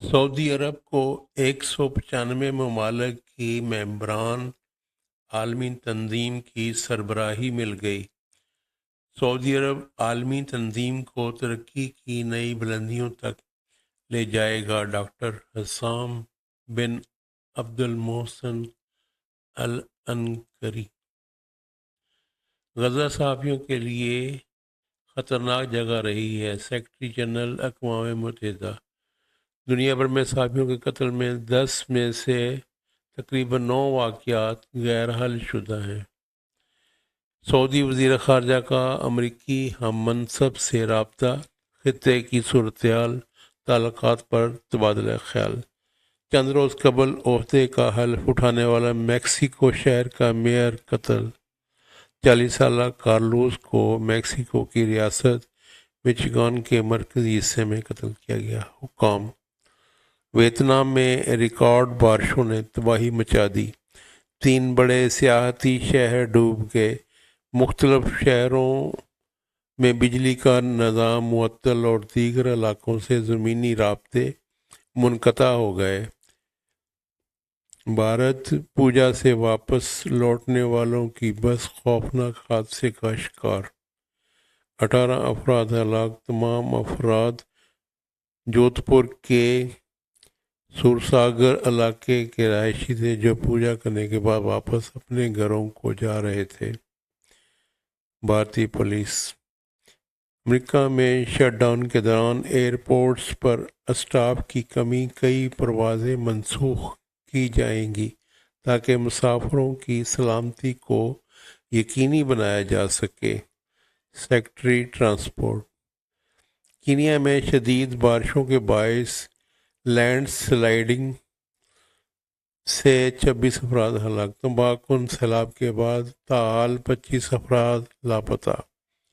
سعودی عرب کو 195 ممالک کی ممبران عالمی تنظیم کی سربراہی مل گئی۔ سعودی عرب عالمی تنظیم کو ترقی کی نئی بلندیوں تک لے جائے گا: ڈاکٹر حسام بن عبد المحسن العنقری۔ غزہ صحافیوں کے لیے خطرناک جگہ رہی ہے: سیکرٹری جنرل اقوام متحدہ۔ دنیا بھر میں صحافیوں کے قتل میں 10 میں سے تقریباً 9 واقعات غیر حل شدہ ہیں۔ سعودی وزیر خارجہ کا امریکی ہم منصب سے رابطہ، خطے کی صورتحال، تعلقات پر تبادلہ خیال۔ چند روز قبل عہدے کا حلف اٹھانے والا میکسیکو شہر کا میئر قتل۔ 40 سالہ کارلوس کو میکسیکو کی ریاست میچیگان کے مرکزی حصے میں قتل کیا گیا۔ حکام۔ ویتنام میں ریکارڈ بارشوں نے تباہی مچا دی، 3 بڑے سیاحتی شہر ڈوب گئے، مختلف شہروں میں بجلی کا نظام معطل اور دیگر علاقوں سے زمینی رابطے منقطع ہو گئے۔ بھارت پوجا سے واپس لوٹنے والوں کی بس خوفناک حادثے کا شکار، 18 افراد ہلاک، تمام افراد جودھ پور کے سورساگر علاقے کے رہائشی تھے جو پوجا کرنے کے بعد واپس اپنے گھروں کو جا رہے تھے۔ بھارتی پولیس۔ امریکہ میں شٹ ڈاؤن کے دوران ایئرپورٹس پر اسٹاف کی کمی، کئی پروازیں منسوخ کی جائیں گی تاکہ مسافروں کی سلامتی کو یقینی بنایا جا سکے: سیکرٹری ٹرانسپورٹ۔ کینیا میں شدید بارشوں کے باعث لینڈ سلائیڈنگ سے 26 افراد ہلاک، تباہ کن سیلاب کے بعد تاحال 25 افراد لاپتہ۔